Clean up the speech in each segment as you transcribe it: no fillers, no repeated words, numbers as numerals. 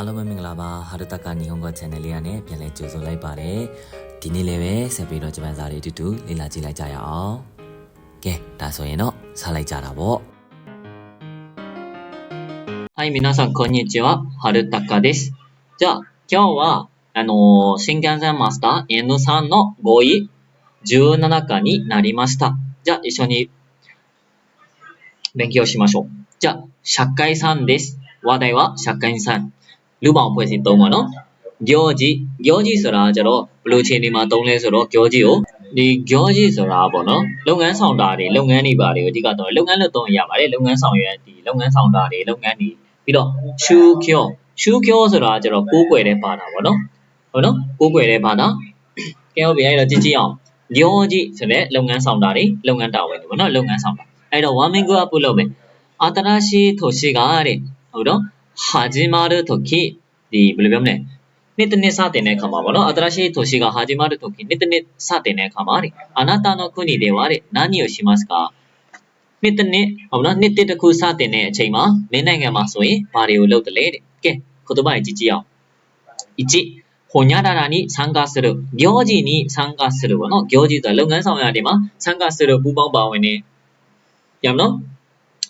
အားလုံးပဲမင်္ဂလာပါဟာရတကညီဟောင်းက channel လေးကနေပြန်လဲကြိုဆိုလိုက်ပါတယ်ဒီနေ့လည်းပဲဆက်ပြီးတော့ဂျပန်စာလေးတူတူလေ့လာကြည့်လိုက်ကြရအောင်ကဲဒါဆိုရင်တော့စလိုက်ကြတာပေါ့はい、皆さん、こんにちは。はるたかです。じゃあ、今日は、新幹線マスター N3 の5位17課になりました。じゃあ、一緒に勉強しましょう。じゃあ、社会3です。話題は社会3。လူပေါင်းဖွဲ့စည်းသုံးပါနော်行事ဆိုတာကျတော့ဘယ်လိုအခြေအနေမှာသုံးလဲဆိုတော့行事ကိုဒီ行事ဆိုတာပေါ့နော်လုပ်ငန်းဆောင်တာတွေလုပ်ငန်းတွေပါတွေကိုအဓိကတော့လုပ်ငန်းလုပ်သုံးရပါတယ်လုပ်ငန်းဆောင်ရွက်ဒီလုပ်ငန်းဆောင်တာတွေလုပ်ငန်းတွေပြီးတော့ရှုကျောဆိုတာကျတော့ကိုးကွယ်တဲ့ဘာသာပေါ့နော်ဟုတ်နော်ကိုးကွယ်တဲ့ဘာသာကဲဟုတ်ပြီအဲ့တော့ကြည့်အောင်行事ဆိုတဲ့လုပ်ငန်းဆောင်တာတွေလုပ်ငန်းတာဝန်တွေပေါ့နော်လုပ်ငန်းဆောင်တာအဲ့တော့ one minute up လုပ်မယ်新しい年がတဲ့ဟုတ်တော့始まる時ဒီဘယ်လိုပြောမလဲနှစ်တစ်နှစ်စတင်တဲ့အခါမှာပေါ့နော်新しい年が始まる時နှစ်တစ်နှစ်စတင်တဲ့အခါမှာတဲ့あなたの国ではတဲ့何をしますかနှစ်တစ်နှစ်ဟုတ်နော်နှစ်တစ်ခုစတင်တဲ့အချိန်မှာမင်းနိုင်ငံမှာဆိုရင်ဘာတွေကိုလုပ်တယ်လဲတဲ့ကဲ言葉တွေကြည့်အောင်1ほにゃららに参加する行事に参加するပေါ့နော်行事ဆိုတာလုပ်ငန်းဆောင်ရာတွေမှာ参加するပူးပေါင်းပါဝင်နေရမနော်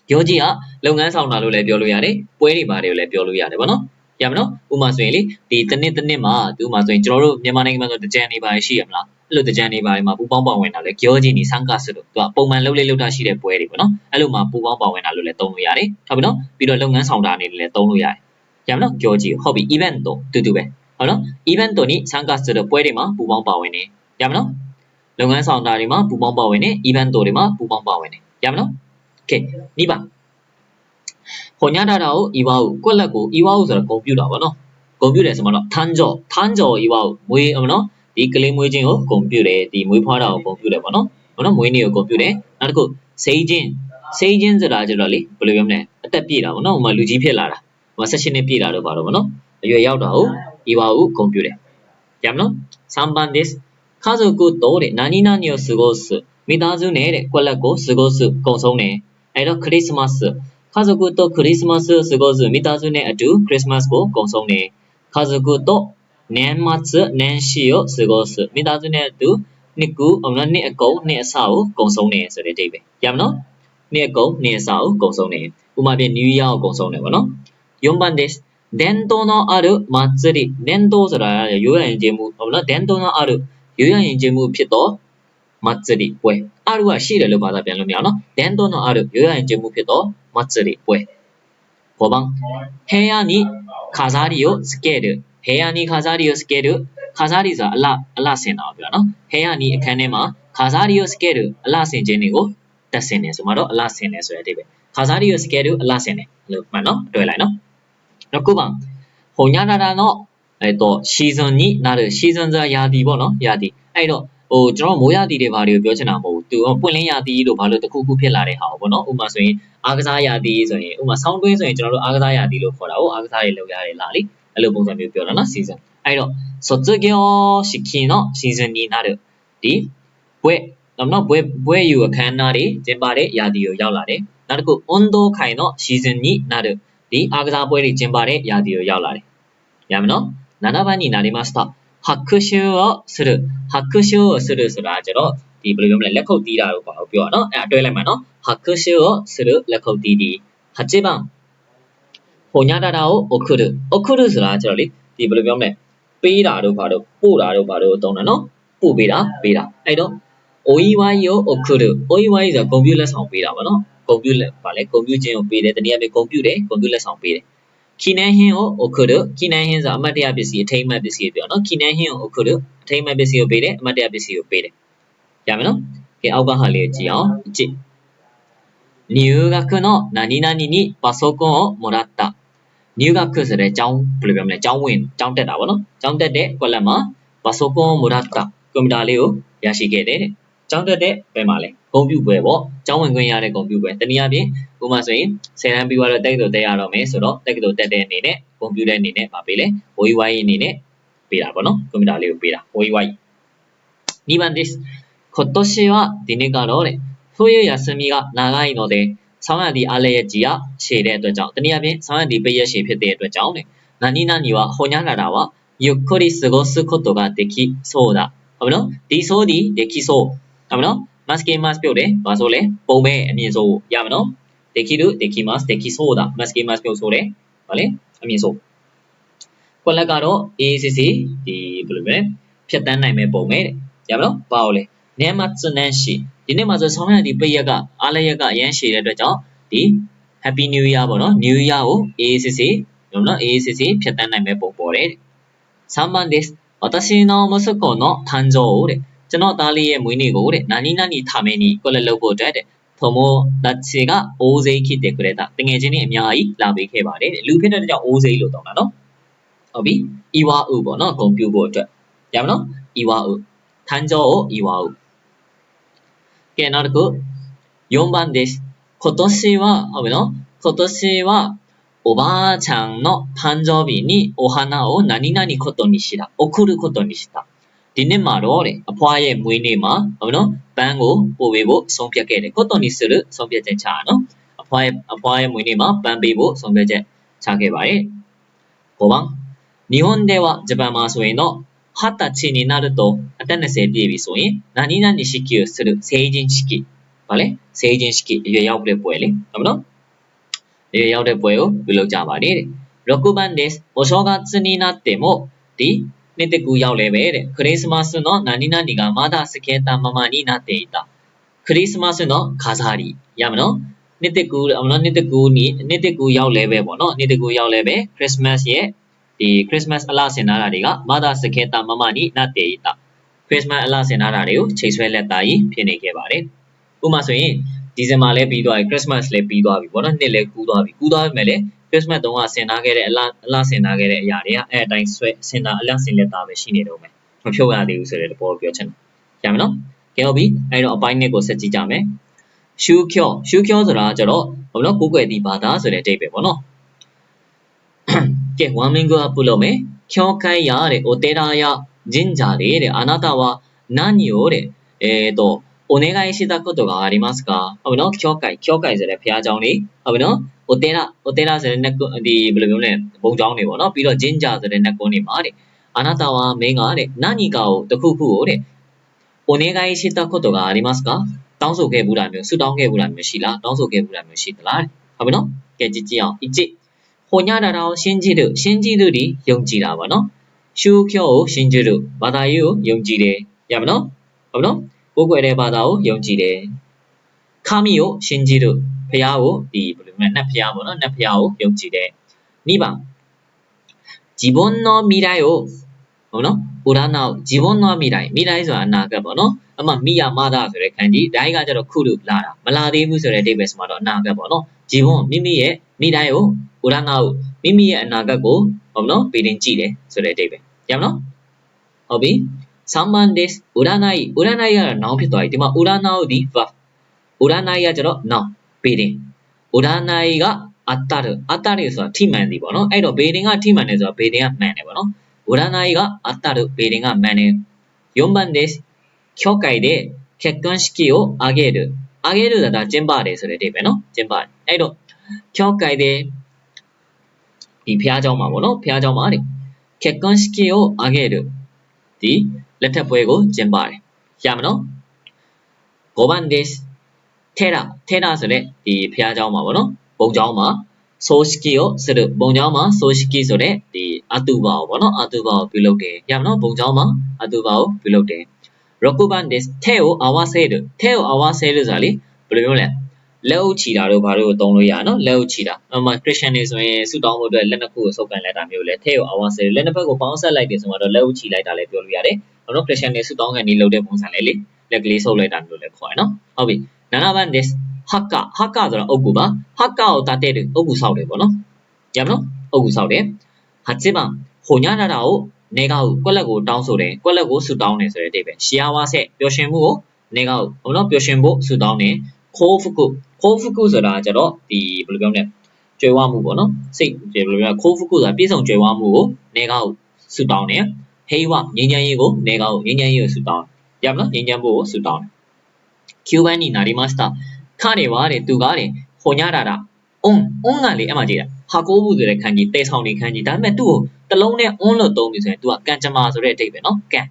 行事ကလုပ်ငန်းဆောင်တာလို့လည်းပြောလို့ရတယ်ပွဲတွေပါတယ်လို့လည်းပြောလို့ရတယ်ဗောနော်ရမနော်ဥပမာဆိုရင်လေဒီတစ်နှစ်မှာဒီဥပမာဆိုရင်ကျွန်တော်တို့မြန်မာနိုင်ငံမှာဆိုတကြံနေပါရှိရမလားအဲ့လိုတကြံနေပါမှာပူပေါင်းပါဝင်တာလေ行事に参加するသူကပုံမှန်လုပ်တာရှိတဲ့ပွဲတွေဗောနော်အဲ့လိုမှာပူပေါင်းပါဝင်တာလို့လည်းသုံးလို့ရတယ်ဟုတ်ပြီနော်ပြီးတော့လုပ်ငန်းဆောင်တာအနေနဲ့လည်းသုံးလို့ရတယ်ရမနော်行事ဟုတ်ပြီ event တော့တူတူပဲဟုတ်နော် event に参加するပွဲတွေမှာပူပေါင်းပါဝင်နေရမနော်လုပ်ငန်းဆောင်တာတွေမှာပူပေါင်းပါဝင်နေ event တွေမှာပူပေါင်းပါဝင်နေရမနော်โอเค2番ほにゃららを祝うကွက်လက်ကို祝うဆိုတာဂုဏ်ပြုတာပေါ့နော်ဂုဏ်ပြုတယ်ဆိုမှတော့ထန်းကြောを祝うမွေးနော်ဒီကလေးမွေးခြင်းကိုဂုဏ်ပြုတယ်ဒီမွေးဖွားတာကိုဂုဏ်ပြုတယ်ပေါ့နော်မွေးနေ့ကိုဂုဏ်ပြုတယ်နောက်တစ်ခုစိတ်ချင်းဆိုတာကျတော့လေဘယ်လိုပြောမလဲအသက်ပြည့်တာပေါ့နော်ဟိုမှာလူကြီးဖြစ်လာတာဟိုမှာ16နှစ်ပြည့်တာတော့ပါတော့ပေါ့နော်အရွယ်ရောက်တာကို祝うဂုဏ်ပြုတယ်ရမနော်3番です家族とで何々を過ごすမိသားစုနဲ့တဲ့ကွက်လက်ကို過ごすကုံဆုံးတယ်အဲ့တော့ခရစ်မတ်家族とクリスマスを過ごすမိသားစုနဲ့အတူခရစ်မတ်ကိုကုံဆုံးတယ်家族と年末年始を過ごすမိသားစုနဲ့အတူနှစ်အကုန်နှစ်အစကိုကုံဆုံးတယ်ဆိုတဲ့အဓိပ္ပာယ်ရမနော်နှစ်အကုန်နှစ်အစကိုကုံဆုံးတယ်ဥပမာပြ New Year ကိုကုံဆုံးတယ်ပေါ့နော်4番です伝統のある祭り伝統ဆိုတာရိုးရာယဉ်ကျေးမှုဟုတ်နော်伝統のあるရိုးရာယဉ်ကျေးမှုဖြစ်တော့祭りပွဲあるはရှိတယ်လို့ဘာသာပြန်လို့မရအောင်နော်伝統のあるရိုးရာယဉ်ကျေးမှုဖြစ်တော့祭りပွဲ5番部屋に飾りをつける部屋に飾りをつける飾りဆိုတာအလှဆင်တာကိုပြောတာနော်部屋にအခန်းထဲမှာ飾りをつけるအလှဆင်ခြင်းတွေကိုတက်ဆင်တယ်ဆိုမှတော့အလှဆင်တယ်ဆိုတဲ့အဓိပ္ပာယ်飾りをつけるအလှဆင်တယ်လို့မှတ်နော်တွေ့လိုက်နော်နောက်9番ほにゃららのシーズンになるシーズンဆိုတာရာသီပေါ့နော်ရာသီအဲ့တော့ကျွန်တော်မိုးရာသီတွေဘာတွေကိုပြောချင်တာမဟုတ်ဘူးသူပွင့်လင်းရာသီလို့ဘာလို့တခုခုဖြစ်လာတဲ့ဟာပေါ့နော်ဥပမာဆိုရင်အားကစားရာသီဆိုရင်ဥပမာဆောင်းတွင်းဆိုရင်ကျွန်တော်တို့အားကစားရာသီလို့ခေါ်တာဟုတ်အားကစားတွေလုပ်ရတယ်လားလေအဲ့လိုပုံစံမျိုးပြောတာနော် season အဲ့တော့卒業式のシーズンになるဒီနော်ဘွဲယူအခမ်းအနားတွေကျင်းပတဲ့ရာသီကိုရောက်လာတယ်နောက်တစ်ခု運動会のシーズンになるဒီအားကစားပွဲတွေကျင်းပတဲ့ရာသီကိုရောက်လာတယ်ရမယ်နော်7番になりました拍手をする拍手をするဆိုတာကျတော့ဒီဘယ်လိုပြောမလဲလက်ခုပ်တီးတာလို့ပြောတာနော်အဲ့အတွဲလိုက်မှာနော်拍手をするလက်ခုပ်တီးဒီ8番ほにゃららを送るဆိုတာကျတော့လေဒီဘယ်လိုပြောမလဲပေးတာတို့ဘာတို့ပို့တာတို့ဘာတို့တုံးတာနော်ပို့ပေးတာအဲ့တော့お祝いを送るお祝いဆိုတာဂုဏ်ပြုလက်ဆောင်ပေးတာပါနော်ဂုဏ်ပြုခြင်းကိုပေးတယ်တနည်းအားဖြင့်ဂုဏ်ပြုလက်ဆောင်ပေးတယ်記念品を送る記念品ဆိုတာအမှတ်တရပစ္စည်းအထိမ်းအမှတ်ပစ္စည်းပြောနော်記念品を送るအထိမ်းအမှတ်ပစ္စည်းကိုပေးတယ်အမှတ်တရပစ္စည်းကိုပေးတယ်ရမယ်နော်ကဲအောက်ကဟာလေးကိုကြည့်အောင်ကြည့်入学の何々にパソコンをもらった入学ဆိုတဲ့ကျောင်းဘယ်လိုပြောမလဲကျောင်းတက်တာဗောနော်ကျောင်းတက်တဲ့ကွက်လက်မှာパソコンをもらったကွန်ပျူတာလေးကိုရရှိခဲ့တယ်တဲ့ကျောင်းတက်တဲ့ဘယ်မှာလဲဂုဏ်ပြုပွဲပေါ့ကျောင်းဝင်ခွင့်ရတဲ့ဂုဏ်ပြုပွဲတနည်းအားဖြင့်ဥပမာဆိုရင်10တန်းပြီးသွားတော့တက္ကသိုလ်တက်ရတော့မယ်ဆိုတော့တက္ကသိုလ်တက်တဲ့အနေနဲ့ဂုဏ်ပြုတဲ့အနေနဲ့မပေးလဲဝိဝိုင်းအနေနဲ့ပေးတာပေါ့နော်ကွန်ပျူတာလေးကိုပေးတာဝိဝိုင်း2番です今年はဒီနေ့ကတော့တဲ့冬休みが長いのでဆောင်းရာသီအားလျက်ကြီးကရှည်တဲ့အတွက်ကြောင့်တနည်းအားဖြင့်ဆောင်းရာသီပိတ်ရက်ရှည်ဖြစ်တဲ့အတွက်ကြောင့်何々はほにゃららはゆっくり過ごすことができそうだ。ဟုတ်နော်ဒီဆိုဒီできそうဟုတ်နော်マスケマスပြုတ်တယ်ဘာဆိုလဲပုံမဲ့အမြင်ဆိုရမနော်できるできますできそうだマスケマスပြုတ်ဆိုတယ်ဗါလေအမြင်ဆိုကွက်လက်ကတော့ ACC ဒီဘယ်လိုလဲဖြတ်တန်းနိုင်မဲ့ပုံမဲ့တဲ့ရမနော်ဘာလို့လဲ年末年始ဒီနေ့မှာဆိုဆောင်းရဒီပိတ်ရက်ကအားလည်းရက်ကအရန်ရှည်တဲ့အတွက်ကြောင့်ဒီ Happy New Year ပေါ့နော် New Year ကို ACC ဟုတ်နော် ACC ဖြတ်တန်းနိုင်မဲ့ပုံပေါ်တယ်3番です私の息子の誕生をတဲ့ကျွန်တော်သားလေးရဲ့မွေးနေ့ကိုတဲ့何々ためにကိုလည်းလုပ်ဖို့အတွက်တဲ့友達が大勢来てくれたတကယ်ချင်းနဲ့အများကြီးလာပေးခဲ့ပါတယ်တဲ့လူဖြစ်တဲ့ကြောင့်大勢လို့တောင်းတာနော်ဟုတ်ပြီ祝うပေါ့နော်ဂုဏ်ပြုဖို့အတွက်ရမနော်祝う誕生を祝うကဲနောက်တစ်ခု4番です今年はဟုတ်ပြီနော်今年はおばあちゃんの誕生日にお花を何々ことにした送ることにしたဒီနေ့မှာတော့တဲ့အဖွားရဲ့မွေးနေ့မှာဟုတ်နော်ပန်းကိုပို့ပေးဖို့ဆုံးဖြတ်ခဲ့တယ်ことにするဆုံးဖြတ်ချက်ချတာနော်အဖွားရဲ့မွေးနေ့မှာပန်းပေးဖို့ဆုံးဖြတ်ချက်ချခဲ့ပါတယ်5番日本ではジャパンမှာဆိုရင်တော့20歳になるとအသက်20ပြည့်ပြီဆိုရင်何々式をする成人式ဗါလေ成人式အရွယ်ရောက်တဲ့ပွဲလေဟုတ်မနော်ရောက်တဲ့ပွဲကိုပြုလုပ်ကြပါတယ်တဲ့6番ですお正月になってもဒီနှစ်တကူရောက်လဲပဲတဲ့ခရစ်စမတ်の何々がまだ透けたままになっていたခရစ်စမတ်の飾りရမနော်နှစ်တကူနှစ်တကူရောက်လဲပဲပေါ့နော်နှစ်တကူရောက်လဲပဲခရစ်စမတ်ရဲ့ဒီခရစ်စမတ်အလားဆင်ထားတာတွေကまだ透けたままになっていたခရစ်စမတ်အလားဆင်ထားတာတွေကိုချိန်ဆွဲလက်သားကြီးဖြစ်နေခဲ့ပါတယ်ဥပမာဆိုရင်ဒီဇင်ဘာလည်းပြီးသွားပြီခရစ်စမတ်လည်းပြီးသွားပြီပေါ့နော်နှစ်လည်းကူးသွားပြီမဲ့လည်းခရစ်စမတ်တုန်းကဆင်ထားခဲ့တဲ့အလားဆင်ထားခဲ့တဲ့အရာတွေကအဲ့အတိုင်းဆွဲဆင်တာအလားဆင်လက်သားပဲရှိနေတော့မယ်မဖြုတ်ရသေးဘူးဆိုတဲ့သဘောပြောချင်တယ်ရမယ်နော်ကဲဟုတ်ပြီအဲ့တော့အပိုင်းနှစ်ကိုဆက်ကြည့်ကြမယ်ရှုကျောဆိုတာကျတော့ဘာလို့ကိုယ်ွယ်ဒီဘာသာဆိုတဲ့အဓိပ္ပာယ်ပေါ့နော်ကဲဝမ်မင်ကိုအပလို့မယ်教会やお寺や神社であなたは何をお願いしたことがありますかဟုတ်ပြီနော်教会ဆိုတဲ့ဘုရားကျောင်းလေးဟုတ်ပြီနော်お寺ဆိုတဲ့ဒီဘယ်လိုမျိုးလဲဘုံကျောင်းတွေပေါ့နော်ပြီးတော့神社ဆိုတဲ့နတ်ကုန်းတွေမှာတဲ့あなたはမင်းကတဲ့何かをတခုခုကိုတဲ့お願いしたことがありますかတောင်းဆိုခဲ့ဘူးတာမျိုးဆုတောင်းခဲ့ဘူးတာမျိုးရှိလားတောင်းဆိုခဲ့ဘူးတာမျိုးရှိသလားဟုတ်ပြီနော်ကဲကြည့်ကြည့်အောင်1ဟိုညတာတော့信じるဒီယုံကြည်တာပေါ့နော်宗教を信じるဘာသာရေးကိုယုံကြည်တယ်ရပါနော်ဟုတ်နော်ကိုယ်ွယ်တဲ့ဘာသာကိုယုံကြည်တယ်神を信じるဘုရားကိုဒီဘယ်လိုလဲနတ်ဘုရားပေါ့နော်နတ်ဘုရားကိုယုံကြည်တယ်2番自分の未来をဟုတ်နော်占う自分の未来ဆိုတာအနာဂတ်ပေါ့နော်အမှမိယာမသာဆိုတဲ့ခန်းကြီးဒါကြီးကကျတော့ခုလူလာတာမလာသေးဘူးဆိုတဲ့အဓိပ္ပာယ်ဆိုတော့အနာဂတ်ပေါ့နော်自分မိမိရဲ့未来ကို占うမိမိရဲ့အနာဂတ်ကိုဟုတ်နော်ပေတင်ကြည့်တယ်ဆိုတဲ့အဓိပ္ပာယ်ရမနော်ဟုတ်ပြီ3番です占いကတော့နောင်ဖြစ်သွားပြီဒီမှာ占うဒီ verb 占いကကျတော့နောင်ပေတင်占いကအတ္တရဆိုတာထိမှန်သည်ပေါ့နော်အဲ့တော့ပေတင်ကထိမှန်တယ်ဆိုတာပေတင်ကမှန်တယ်ပေါ့နော်占いがあったるベーリンがマネ4番です教会で結婚式を挙げるだったらジェンバーでそれでべのジェンバーအဲ့တော့教会でဒီဖျားเจ้าမှာပေါ့နော်ဖျားเจ้าမှာလေ結婚式を挙げるဒီလက်ထပ်ပွဲကိုဂျင်ပါတယ်ရမနော်5番ですテラဆိုတဲ့ဒီဖျားเจ้าမှာပေါ့နော်ဘုံเจ้าမှာ葬式をするဘုံเจ้าမှာ葬式ဆိုတဲ့ဒီအတုပါပေါ့နော်အတုပါကိုပြုလုပ်တယ်ရမနော်ဘုံเจ้าမှာအတုပါကိုပြုလုပ်တယ်6番です手を合わせるဆိုတာလေဘယ်လိုမျိုးလဲလက်အုပ်ချီတာတို့ဘာလို့သုံးလို့ရနော်လက်အုပ်ချီတာအမှခရစ်ယာန်တွေဆိုရင်ဆုတောင်းဖို့အတွက်လက်နှစ်ခုကိုဆုပ်ကန်လိုက်တာမျိုးလေထဲကိုအဝါဆယ်လက်နှစ်ဖက်ကိုပေါင်းဆက်လိုက်တယ်ဆိုတော့လက်အုပ်ချီလိုက်တာလည်းပြောလို့ရတယ်နော်ခရစ်ယာန်တွေဆုတောင်းကန်နေလုပ်တဲ့ပုံစံလေးလေလက်ကလေးဆုပ်လိုက်တာမျိုးလည်းခေါ်ရနော်ဟုတ်ပြီ7番ですハッカဆိုတာအုပ်ကူပါハッカを立てるအုပ်ကူဆောက်တယ်ပေါ့နော်ရမနော်အုပ်ကူဆောက်တယ်8番ဟိုညနာတာကိုနေကောက်ကွက်လက်ကိုတောင်းဆိုတယ်ကွက်လက်ကိုဆုတောင်းတယ်ဆိုတဲ့အဓိပ္ပာယ်ရှီယာဝါဆက်ပျော်ရွှင်မှုကိုနေကောက်ဟုတ်နော်ပျော်ရွှင်ဖို့ဆုတောင်းတယ်ခိုးဖကုဆိုတာကျတော့ဒီဘယ်လိုပြောမလဲကြွယ်ဝမှုပေါ့နော်စိတ်ဘယ်လိုပြောခိုးဖကုဆိုတာပြည့်စုံကြွယ်ဝမှုကိုနေကောက်ဆုတောင်းတယ်ဟေးဝငြိမ်းချမ်းရေးကိုနေကောက်ငြိမ်းချမ်းရေးကိုဆုတောင်းရမလားငြိမ်းချမ်းဖို့ကိုဆုတောင်း9番になりました彼はသူကဟိုညတာတာအွန်ကလေအမှကြည့်တာ ဟာကိုဘူးဆိုတဲ့ခန်းကြီးတဲဆောင်နေခန်းကြီးဒါပေမဲ့သူ့ကိုတလုံးနဲ့ on လို့သုံးပြီဆိုရင် तू ကကံကြမ္မာဆိုတဲ့အဓိပ္ပာယ်နော်ကံ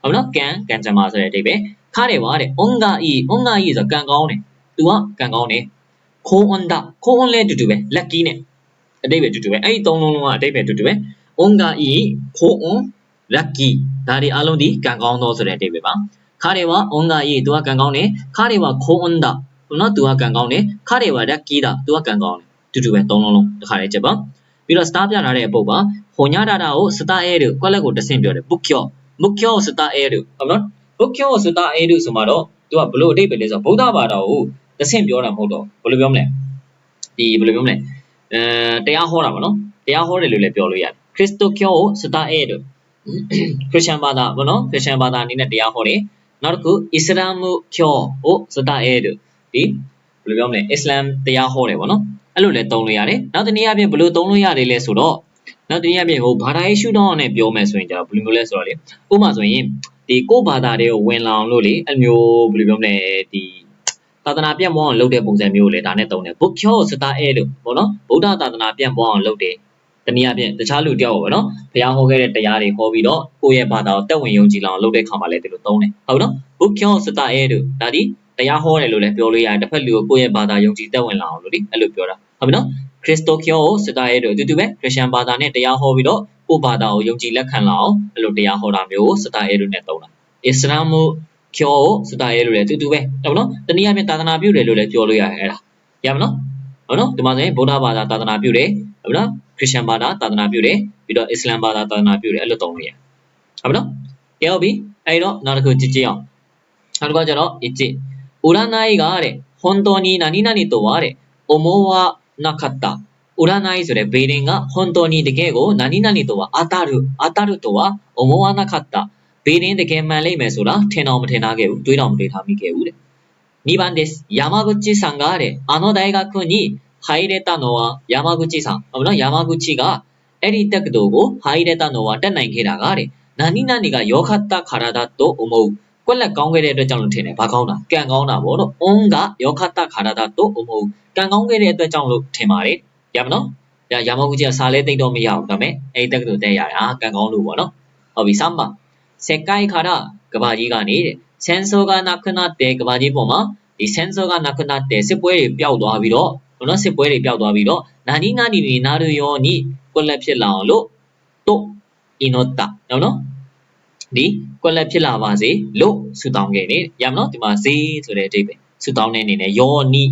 ဟုတ်နော်ကံကြမ္မာဆိုတဲ့အဓိပ္ပာယ်ခါတယ်ပါတဲ့ on က e ဆိုကံကောင်းတယ် तू ကကံကောင်းတယ်ခိုး on လဲတူတူပဲ lucky နဲ့အဓိပ္ပာယ်တူတူပဲအဲ့ဒီသုံးလုံးလုံးကအဓိပ္ပာယ်တူတူပဲ on က e ခိုး on lucky ဒါတွေအားလုံးဒီကံကောင်းသောဆိုတဲ့အဓိပ္ပာယ်ပါခါတယ်ပါ on က e သူကကံကောင်းတယ်ခါတယ်ပါခိုး on ဟုတ်နော် तू ကကံကောင်းတယ်ခါတယ်ပါ lucky သူကကံကောင်းတယ်တူတူပဲသုံးလုံးလုံးတစ်ခါလေးချက်ပါပြီးတော့ star ပြထားတဲ့အပုတ်ပါဟိုညတာတာကို star air ကိုကွက်လက်ကိုတဆင့်ပြောတယ် book your ကို star air ဟုတ်နော် book your ကို star air ဆိုမှတော့ तू ကဘလို့အဓိပ္ပာယ်လဲဆိုတော့ဗုဒ္ဓဘာသာကိုတဆင့်ပြောတာမဟုတ်တော့ဘယ်လိုပြောမလဲဒီဘယ်လိုပြောမလဲတရားဟောတာပေါ့နော်တရားဟောတယ်လို့လည်းပြောလို့ရတယ်ခရစ်တိုကျောကို star air ခရစ်ယာန်ဘာသာပေါ့နော်ခရစ်ယာန်ဘာသာအနေနဲ့တရားဟောတယ်နောက်တစ်ခုအစ္စလာမ်ကျောကို star air ဒီဘယ်လိုပြောမလဲအစ္စလာမ်တရားဟောတယ်ပေါ့နော်အဲ့လိုလည်းသုံးလို့ရတယ်နောက်တစ်နည်းအားဖြင့်ဘယ်လိုသုံးလို့ရတယ်လဲဆိုတော့နောက်တစ်နည်းအားဖြင့်ဟိုဘာသာရေးရှုထောင့်နဲ့ပြောမယ်ဆိုရင်ကျတော့ဘယ်လိုမျိုးလဲဆိုတော့လေဥပမာဆိုရင်ဒီကိုယ့်ဘာသာတွေကိုဝင်လောင်လို့လေအဲ့မျိုးဘယ်လိုပြောမလဲဒီသာသနာပြန့်ပွားအောင်လုပ်တဲ့ပုံစံမျိုးလေဒါနဲ့သုံးတယ်ဘုကျောစတာအဲလို့ပေါ့နော်ဗုဒ္ဓသာသနာပြန့်ပွားအောင်လုပ်တယ်တနည်းအားဖြင့်တခြားလူတယောက်ပေါ့နော်ဘုရားဟောခဲ့တဲ့တရားတွေဟောပြီးတော့ကိုယ့်ရဲ့ဘာသာကိုတက်ဝင်ယုံကြည်လောင်လုပ်တဲ့ခါမှာလည်းဒီလိုသုံးတယ်ဟုတ်နော်ဘုကျောစတာအဲလို့ဒါဒီတရားဟောတယ်လို့လည်းပြောလို့ရတယ်တစ်ဖက်လူကိုကိုယ့်ရဲ့ဘာသာယုံကြည်တက်ဝင်လာအောင်လို့ဒီအဲ့လိုပြောတာဟုတ်ပြီနော်ခရစ်တိုကျောစတာအဲလို့အတူတူပဲခရစ်ယာန်ဘာသာနဲ့တရားဟောပြီးတော့ကိုယ့်ဘာသာကိုယုံကြည်လက်ခံလာအောင်အဲ့လိုတရားဟောတာမျိုးစတာအဲလို့နဲ့သုံးတာအစ္စလာမ်ကျော်စတာရဲလို့လည်းတူတူပဲဟုတ်နော်တနည်းအားဖြင့်သာသနာပြုတယ်လို့လည်းပြောလို့ရတယ်အဲ့ဒါရမလားဟုတ်နော်ဒီမှာဆိုရင်ဗုဒ္ဓဘာသာသာသနာပြုတယ်ဟုတ်နော်ခရစ်ယာန်ဘာသာသာသနာပြုတယ်ပြီးတော့အစ္စလာမ်ဘာသာသာသနာပြုတယ်အဲ့လိုသုံးလို့ရဟုတ်နော်ကဲဟုတ်ပြီအဲ့တော့နောက်တစ်ခုကြည့်ကြည့်အောင်နောက်တစ်ခါကျတော့အစ်占いがတဲ့本当に何々とはတဲ့思わなかった占いဆိုတဲ့ဘေးရင်က本当にတကယ်ကို何々とは当たるとは思わなかったဘေးရင်တကယ်မှန်လိမ့်မယ်ဆိုတာထင်တော်မထင်ထားခဲ့ဘူးတွေးတော်မတွေးထားမိခဲ့ဘူးတဲ့2番です山口さんがတဲ့大学に入れたのは山口さんဟုတ်နော်山口ကအဲ့ဒီတက္ကသိုလ်ကို入れたのはတက်နိုင်ခဲ့တာကတဲ့何々が良かったからだと思うကွက်လက်ကောင်းခဲ့တဲ့အတွက်ကြောင့်လို့ထင်တယ်ဘာကောင်းတာကံကောင်းတာပေါ့နော်အွန်က良かったからだと思うကံကောင်းခဲ့တဲ့အတွက်ကြောင့်လို့ထင်ပါတယ်ရမနော်山口ကစာလဲသိတော့မရဘူးဒါပေမဲ့အဲ့ဒီတက္ကသိုလ်တက်ရတာကံကောင်းလို့ပေါ့နော်ဟုတ်ပြီ3番世界からကဘာကြီးကနေတဲ့戦争がなくなってကဘာကြီးပေါ်မှာဒီ戦争がなくなってစစ်ပွဲတွေပျောက်သွားပြီးတော့ဘုနော်စစ်ပွဲတွေပျောက်သွားပြီးတော့何々になるようにကွက်လက်ဖြစ်လာအောင်လို့と祈ったနော်ဒီကွက်လက်ဖြစ်လာပါစေလို့ဆုတောင်းခဲ့တယ်ရမနော်ဒီမှာဈေးဆိုတဲ့အဓိပ္ပာယ်ဆုတောင်းတဲ့အနေနဲ့ယောနိ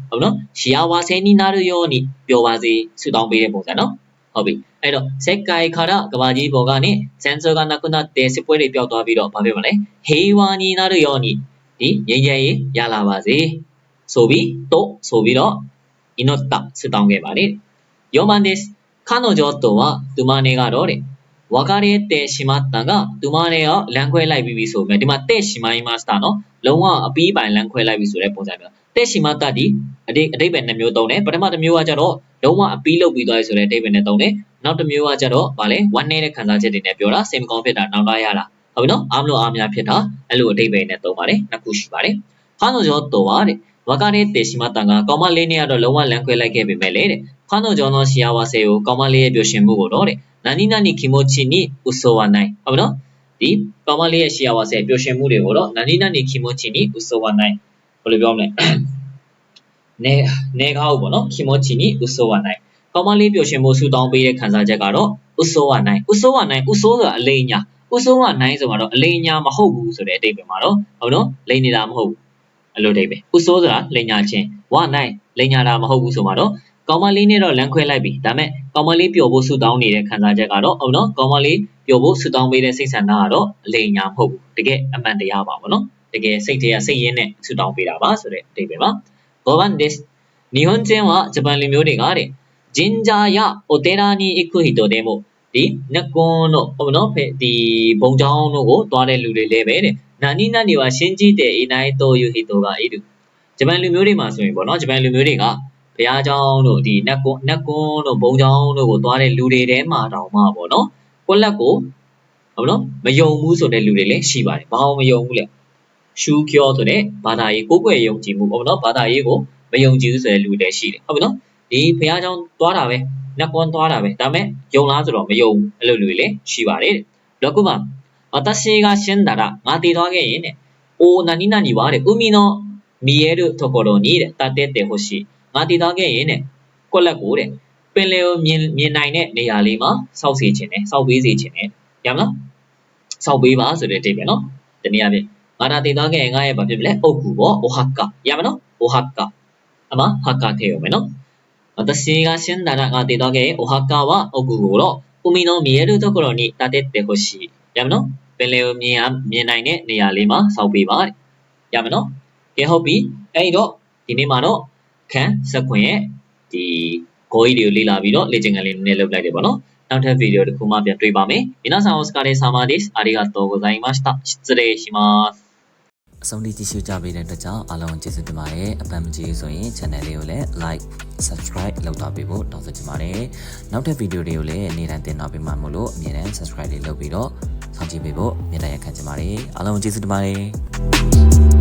ဟုတ်နော်幸せになるようにပြောပါစေဆုတောင်းပေးတဲ့ပုံစံနော်ဟုတ်ပြီအဲ့တော့世界からကဘာကြီးပေါ်ကနေ戦争がなくなってစစ်ပွဲတွေပျောက်သွားပြီးတော့ဘာဖြစ်မလဲ平和になるようにဒီငြိမ်းချမ်းရေးရလာပါစေဆိုပြီးတော့ဆိုပြီးတော့祈ったဆုတောင်းခဲ့ပါတယ်4番です彼女とはသူမနဲ့ကတော့တဲ့別れてしまったがသူမနဲ့ရောလမ်းခွဲလိုက်ပြီးဆိုမယ်ဒီမှာတဲ့ရှိမိုင်းမစတာနော်လုံးဝအပီးပိုင်လမ်းခွဲလိုက်ပြီးဆိုတဲ့ပုံစံမျိုးတဲ့ရှိမတာဒီအဓိပ္ပာယ်2မျိုးသုံးတယ်ပထမတစ်မျိုးကကျတော့လုံးဝအပီးလုပ်ပြီးသွားပြီဆိုတဲ့အဓိပ္ပာယ်နဲ့သုံးတယ်နောက်တစ်မျိုးကကျတော့ဗာလဲဝမ်းနေတဲ့ခံစားချက်တွေနဲ့ပြောတာစိတ်မကောင်းဖြစ်တာနောက်လာရတာဟုတ်ပြီနော်အားမလို့အားများဖြစ်တာအဲ့လိုအဓိပ္ပာယ်နဲ့သုံးပါတယ်နှစ်ခုရှိပါတယ်ခါနိုဂျောတော့တဲ့ဝါကရဲတေရှိမတန်ကကောင်မလေးနဲ့ကတော့လုံးဝလမ်းခွဲလိုက်ခဲ့ပေမဲ့လေတဲ့ခါနိုဂျောの幸せကိုကောင်မလေးရဲ့ပြောရှင်မှုကိုတော့တဲ့何々気持ちに嘘はないဟုတ်ပြီနော်ဒီကောင်မလေးရဲ့幸せပြောရှင်မှုတွေကိုတော့何々気持ちに嘘はないဘယ်လိုပြောမလဲနေကောက်ပေါ့နော်気持ちに嘘はないကောင်မလေးပြောရှင်မှုဆူတောင်းပေးတဲ့ခံစားချက်ကတော့嘘はない嘘はない嘘ဆိုတာအလိမ်ညာ嘘はないဆိုတော့အလိမ်ညာမဟုတ်ဘူးဆိုတဲ့အဓိပ္ပာယ်မှာတော့ဟုတ်နော်လိမ်နေတာမဟုတ်ဘူးအဲ့လိုအဓိပ္ပာယ်嘘ဆိုတာလိမ်ညာခြင်းဝနိုင်လိမ်ညာတာမဟုတ်ဘူးဆိုတော့ကောင်မလေးနဲ့တော့လမ်းခွဲလိုက်ပြီဒါမဲ့ကောင်မလေးပျော်ဖို့ဆူတောင်းနေတဲ့ခံစားချက်ကတော့ဟုတ်နော်ကောင်မလေးပျော်ဖို့ဆူတောင်းပေးတဲ့စိတ်ဆန္ဒကတော့အလိမ်ညာမဟုတ်ဘူးတကယ်အမှန်တရားပါပေါ့နော်တကယ်စိတ်ထဲကစိတ်ရင်းနဲ့ဆူတောင်းပေးတာပါဆိုတဲ့အဓိပ္ပာယ်ပါ5番です日本人はဂျပန်လူမျိုးတွေကတဲ့神社やお寺に行く人でもဒီနကွန်တို့ဟုတ်နော်ဒီဘုံကျောင်းတို့ကိုသွားတဲ့လူတွေလည်းပဲတဲ့何々は信じていないという人がいるဂျပန်လူမျိုးတွေမှာဆိုရင်ပေါ့နော်ဂျပန်လူမျိုးတွေကဘုရားကျောင်းတို့ဒီနကွန်တို့ဘုံကျောင်းတို့ကိုသွားတဲ့လူတွေထဲမှာတောင်မှပေါ့နော်ကွက်လက်ကိုဟုတ်နော်မယုံဘူးဆိုတဲ့လူတွေလည်းရှိပါတယ်ဘာလို့မယုံဘူးလဲရှူကျော်ဆိုတဲ့ဘာသာရေးကိုယ်ွယ်ယုံကြည်မှုပေါ့နော်ဘာသာရေးကိုမယုံကြည်ဘူးဆိုတဲ့လူတွေရှိတယ်ဟုတ်ပြီနော် ဒီဖះเจ้าတွားတာပဲနတ်ကွန်းတွားတာပဲဒါပေမဲ့ယုံလားဆိုတော့မယုံအဲ့လိုလူတွေလည်းရှိပါတယ်တဲ့ခုမှ私が死んだらငါတည်သွားခဲ့ရင်တဲ့အို何々はတဲ့海の見えるところにတဲ့立ててほしいငါတည်သွားခဲ့ရင်တဲ့ကွက်လက်ကိုတဲ့ပင်လယ်ကိုမြင်နိုင်တဲ့နေရာလေးမှာစောက်စေခြင်းနဲ့စောက်ပေးစေခြင်းနဲ့ရမလားစောက်ပေးပါဆိုတဲ့အဓိပ္ပာယ်နော်တနည်းအားဖြင့်ငါတည်သွားခဲ့ရင်ငါရဲ့ဘာဖြစ်မလဲအုတ်ကူပေါ့အိုဟာကာရမနော်အိုဟာကာအမဟာကာထည့်ရမယ်နော်私が死んだらငါတည်သွားခဲ့ရင်お墓は奥ကိုတော့海の見えるところに立ててほしいရမနော်ပင်လယ်ကိုမြင်နိုင်တဲ့နေရာလေးမှာစောက်ပေးပါရမနော်ကဲဟုတ်ပြီအဲ့တော့ဒီနေ့မှာတော့ခန်းစက်ခွင်ရဲ့ဒီဂိုးကြီးတွေကိုလေ့လာပြီးတော့လေ့ကျင့်ခန်းလေးနည်းနည်းလုပ်လိုက်တယ်ပေါ့နော်နောက်ထပ်ဗီဒီယိုတစ်ခုမှပြန်တွေ့ပါမယ်皆さんお疲れ様ですありがとうございました失礼しますအဆုံးထိကြည့်ရှုကြပေးတဲ့အတွက်ကြောင့်အားလုံးကျေးဇူးတင်ပါတယ်အပန်းမကြီးဆိုရင် channel လေးကိုလည်း like subscribe လုပ်တော့ပေးဖို့တောင်းဆိုချင်ပါတယ်နောက်ထပ်ဗီဒီယိုတွေကိုလည်းနေ့တိုင်းတင်တော့ပေးမှာမို့လို့အမြဲတမ်း subscribe လေးလုပ်ပြီးတော့စောင့်ကြည့်ပေးဖို့မြတ်တရခံချင်ပါတယ်အားလုံးကျေးဇူးတင်ပါတယ်